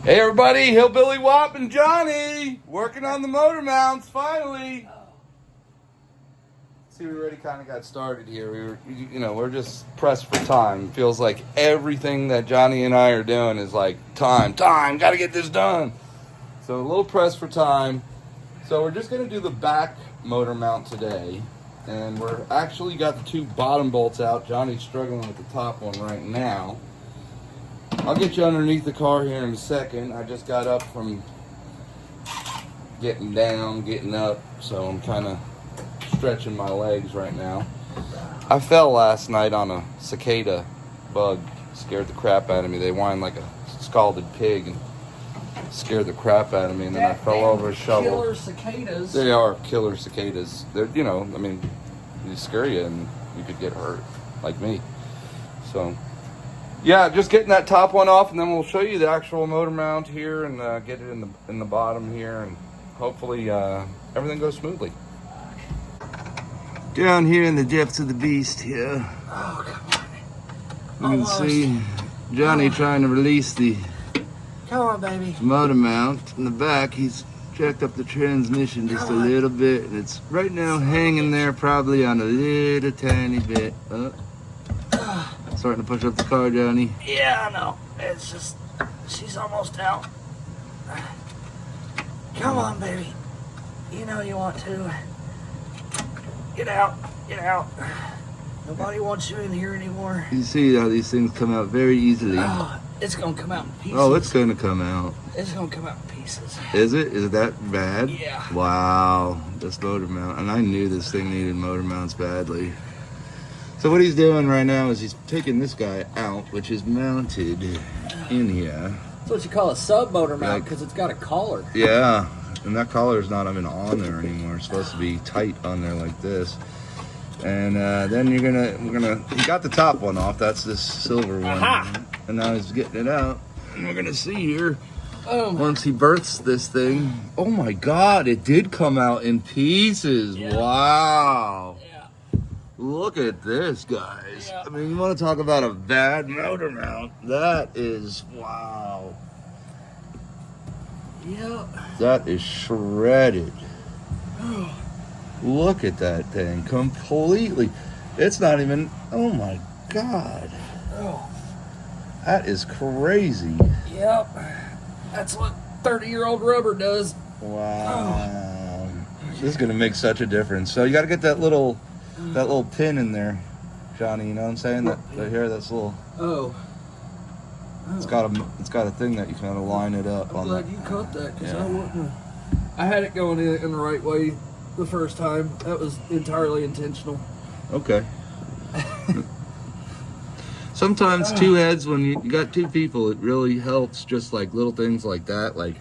Hey everybody, Hillbilly W.O.P and Johnny working on the motor mounts finally. See, we already kind of got started here. We're just pressed for time. It feels like everything that Johnny and I are doing is like time, gotta get this done. So a little pressed for time. So we're just gonna do the back motor mount today. And we're actually got the two bottom bolts out. Johnny's struggling with the top one right now. I'll get you underneath the car here in a second. I just got up from getting down, getting up, so I'm kind of stretching my legs right now. I fell last night on a cicada bug. Scared the crap out of me. They whined like a scalded pig and scared the crap out of me, and then I fell over a shovel. Killer cicadas. They are killer cicadas. They're, they scare you and you could get hurt, like me. So yeah, just getting that top one off, and then we'll show you the actual motor mount here and get it in the bottom here, and hopefully everything goes smoothly. Down here in the depths of the beast here, Oh, come you can see Johnny trying to release the Come on, baby. motor mount. In the back, he's jacked up the transmission just a little bit, and it's right now hanging there probably on a little tiny bit. Starting to push up the car, Johnny. Yeah, I know. It's just, she's almost out. Come on, baby. You know you want to. Get out. Get out. Nobody wants you in here anymore. You see how these things come out very easily. Oh, it's going to come out in pieces. Oh, it's going to come out. It's going to come out in pieces. Is it? Is it that bad? Yeah. Wow. This motor mount. And I knew this thing needed motor mounts badly. So what he's doing right now is he's taking this guy out, which is mounted in here. That's what you call a sub motor mount, because it's got a collar. Yeah. And that collar is not even on there anymore. It's supposed to be tight on there like this. And then we're gonna, he got the top one off. That's this silver one. Aha! And now he's getting it out. And we're gonna see here, Oh, once he berths this thing. Oh my God, it did come out in pieces. Yeah. Wow. yeah. Look at this, guys. Yeah. I mean, you want to talk about a bad motor mount? That is, wow. Yep. That is shredded. Look at that thing, completely. It's not even, oh my God. Oh. That is crazy. Yep. That's what 30-year-old rubber does. Wow. This is gonna make such a difference. So you gotta get that little pin in there, Johnny, you know what I'm saying? That here, that's little, Oh. it's got a thing that you kind of line it up I'm on glad that. you caught that, because Yeah. I wouldn't. I had it going in the right way the first time. That was entirely intentional. Okay. Sometimes two heads, when you got two people, it really helps. Just like little things like that, like,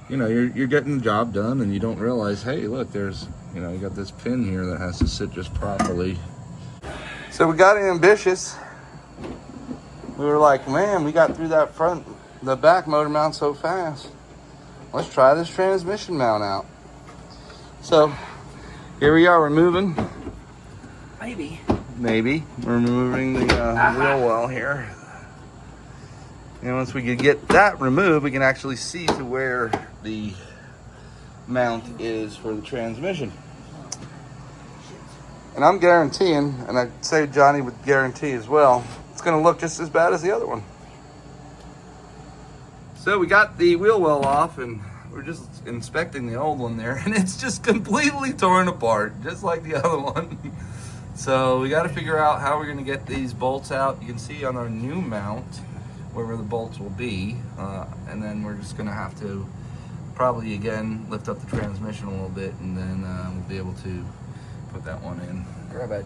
you're getting the job done, and you don't realize, hey, look, there's, you got this pin here that has to sit just properly. So we got ambitious. We were like, man, we got through the back motor mount so fast. Let's try this transmission mount out. So here we are, we're moving. Maybe. We're removing the wheel well here. And once we can get that removed, we can actually see to where the mount is for the transmission. And I'm guaranteeing, and I'd say Johnny would guarantee as well, it's going to look just as bad as the other one. So we got the wheel well off, and we're just inspecting the old one there, and it's just completely torn apart, just like the other one. So we got to figure out how we're going to get these bolts out. You can see on our new mount where the bolts will be, and then we're just going to have to probably again lift up the transmission a little bit, and then we'll be able to put that one in. Grab it.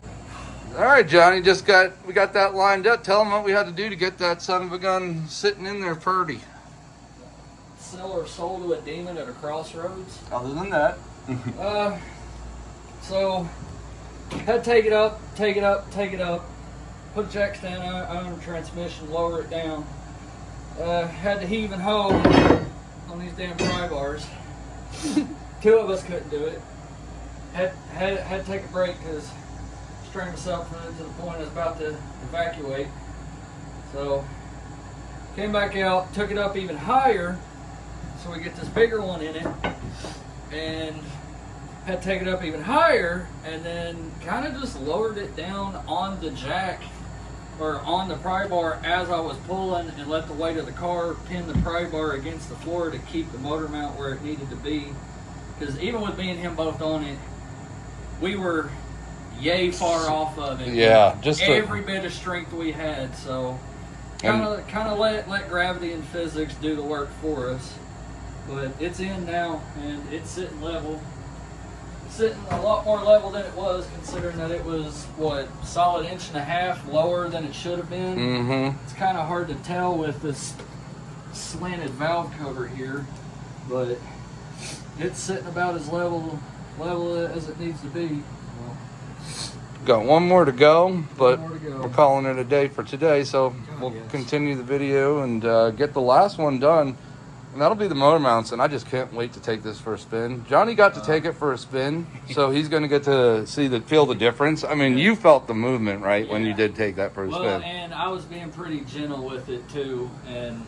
All right, Johnny, we got that lined up. Tell them what we had to do to get that son of a gun sitting in there purty. Sell our soul to a demon at a crossroads. Other than that, So had to take it up, put a jack stand on the transmission, lower it down. Had to heave and hoe on these damn pry bars. Two of us couldn't do it. Had to take a break because strained myself to the point I was about to evacuate. So Came back out, took it up even higher, so we get this bigger one in it, and had to take it up even higher, and then kind of just lowered it down on the jack, or on the pry bar as I was pulling, and let the weight of the car pin the pry bar against the floor to keep the motor mount where it needed to be. Because even with me and him both on it, we were yay far off of it. Yeah, just every bit of strength we had. So kind of let gravity and physics do the work for us. But it's in now, and it's sitting level. Sitting a lot more level than it was, considering that it was solid 1.5 inches lower than it should have been. Mm-hmm. It's kind of hard to tell with this slanted valve cover here, but it's sitting about as level as it needs to be. Got one more to go, but more to go. we're calling it a day for today, so we'll continue the video and get the last one done. And that'll be the motor mounts, and I just can't wait to take this for a spin. Johnny got to take it for a spin, so he's going to get to feel the difference. I mean, you felt the movement, right, when you did take that for a spin. Well, and I was being pretty gentle with it, too, and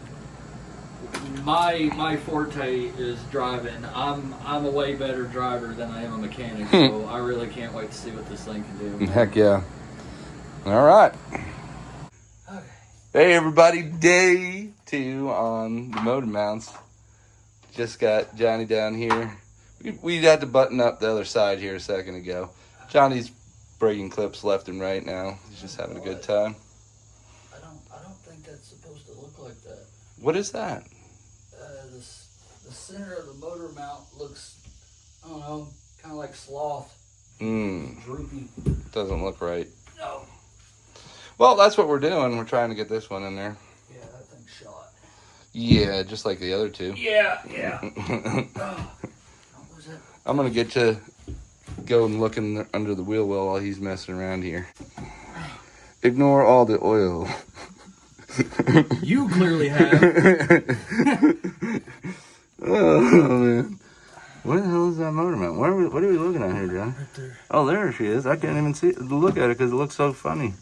my forte is driving. I'm a way better driver than I am a mechanic, so I really can't wait to see what this thing can do. Heck yeah. All right. Okay. Hey, everybody. Day 2 on the motor mounts. Just got Johnny down here. We had to button up the other side here a second ago. Johnny's breaking clips left and right now. He's just having a good time. I don't think that's supposed to look like that. What is that? The center of the motor mount looks, I don't know, kind of like sloth. Droopy. Doesn't look right. No. Well, that's what we're doing. We're trying to get this one in there. Yeah, that thing's shot. Yeah, just like the other two. Yeah. What was that? I'm going to get to go and look under the wheel well while he's messing around here. Ignore all the oil. You clearly have. Oh, man. Where the hell is that motor mount? What are we looking at here, John? Right there. Oh, there she is. I can't even look at it because it looks so funny.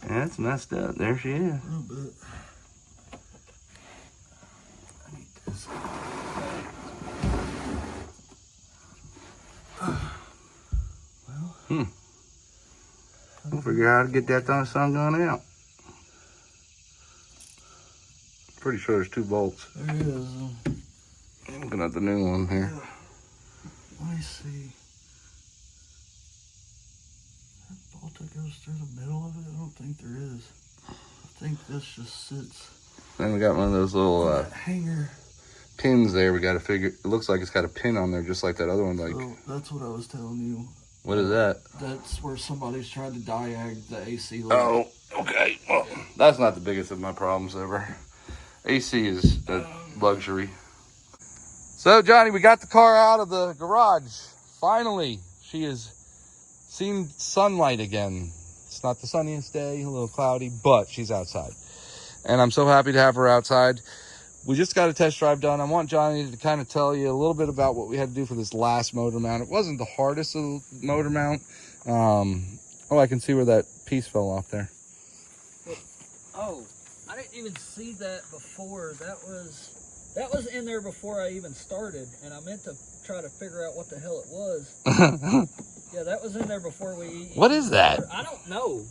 Yeah. It's messed up. There she is. A little bit. I need this. Well. We'll figure out how to get that sun going out. Pretty sure there's 2 bolts. There is. I'm looking at the new one here. Yeah. Let me see. That bolt that goes through the middle of it? I don't think there is. I think this just sits. Then we got one of those little hanger pins there. We got to figure. It looks like it's got a pin on there, just like that other one. Like, so that's what I was telling you. What is that? That's where somebody's trying to diag the AC leg. Oh, okay. Well, that's not the biggest of my problems ever. AC is a luxury. So, Johnny, we got the car out of the garage. Finally, she has seen sunlight again. It's not the sunniest day, a little cloudy, but she's outside. And I'm so happy to have her outside. We just got a test drive done. I want Johnny to kind of tell you a little bit about what we had to do for this last motor mount. It wasn't the hardest of the motor mount. Oh, I can see where that piece fell off there. Oh, I didn't even see that before. That was in there before I even started, and I meant to try to figure out what the hell it was. Yeah, that was in there before we... What is that? I don't know.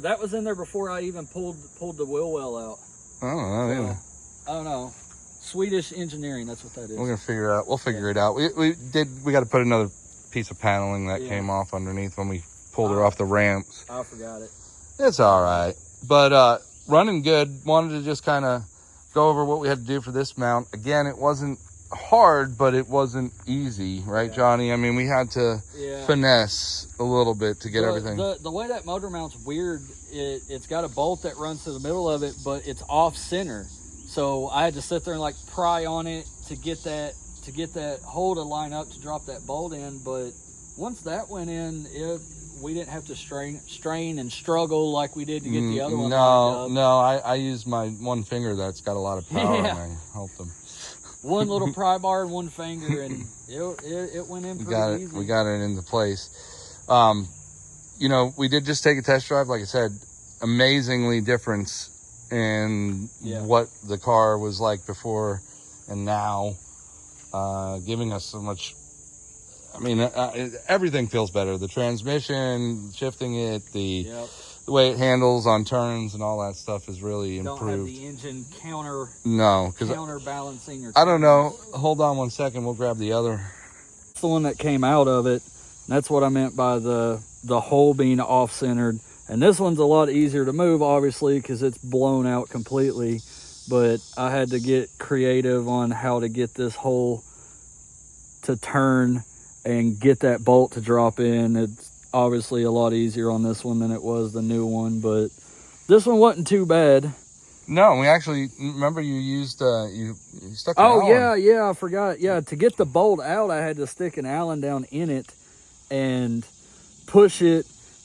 That was in there before I even pulled the wheel well out. I don't know either. I don't know. Swedish engineering, that's what that is. We're gonna figure it out. We'll figure it out. We got to put another piece of paneling that came off underneath when we pulled her off the ramps. I forgot it. It's all right, but running good. Wanted to just kind of go over what we had to do for this mount. Again, it wasn't hard, but it wasn't easy, right, Johnny? I mean, we had to finesse a little bit to get everything. The way that motor mount's weird, it's got a bolt that runs through the middle of it, but it's off center. So I had to sit there and like pry on it to get that hole to line up to drop that bolt in. But once that went in, we didn't have to strain and struggle like we did to get the other one. No, I used my one finger that's got a lot of power and I helped them. One little pry bar and one finger, and it went in pretty easy. We got it into place. You know, we did just take a test drive. Like I said, amazingly difference and Yeah. what the car was like before and now, giving us so much. I mean, everything feels better. The transmission, shifting it, the way it handles on turns and all that stuff is really improved. Don't have the engine counterbalancing. Or I don't know. Hold on one second. We'll grab the other. That's the one that came out of it. That's what I meant by the hole being off-centered. And this one's a lot easier to move, obviously, because it's blown out completely. But I had to get creative on how to get this hole to turn and get that bolt to drop in. It's obviously a lot easier on this one than it was the new one, but this one wasn't too bad. No, we actually, remember you used, you stuck an Allen. Yeah, I forgot. Yeah, to get the bolt out, I had to stick an Allen down in it and push it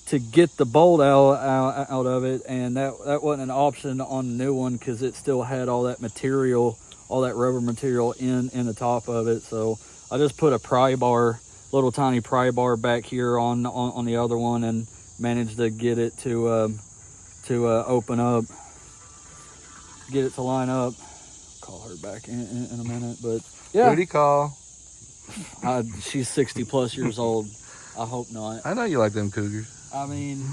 to get the bolt out of it, and that wasn't an option on the new one because it still had all that material, all that rubber material in the top of it. So I just put a pry bar, little tiny pry bar back here on the other one, and managed to get it to open up, get it to line up. Call her back in a minute, but yeah. Booty call. She's 60 plus years old. I hope not. I know you like them cougars. I mean,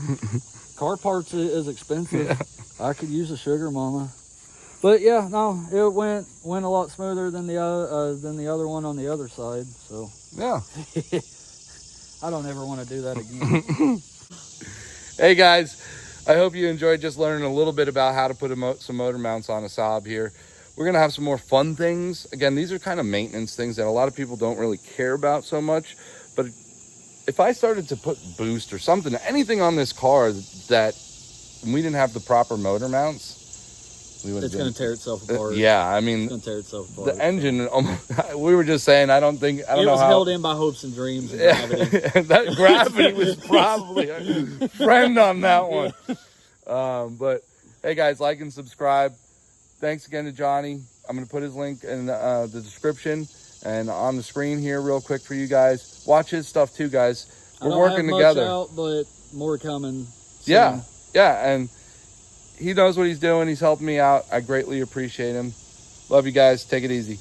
car parts is expensive. Yeah. I could use a sugar mama. But yeah, no, it went a lot smoother than the other one on the other side. So yeah, I don't ever want to do that again. Hey guys, I hope you enjoyed just learning a little bit about how to put some motor mounts on a Saab here. We're gonna have some more fun things. Again, these are kind of maintenance things that a lot of people don't really care about so much. But if I started to put boost or something, anything on this car that we didn't have the proper motor mounts, it's going to tear itself apart. Yeah, I mean, it's going to tear itself apart. The engine, we were just saying, I don't know how. It was held in by hopes and dreams and gravity. That gravity was probably a friend on that one. But hey guys, like and subscribe. Thanks again to Johnny. I'm going to put his link in the description and on the screen here real quick for you guys. Watch his stuff too, guys. We're working together. Out, but more coming soon. Yeah, and he knows what he's doing. He's helping me out. I greatly appreciate him. Love you guys. Take it easy.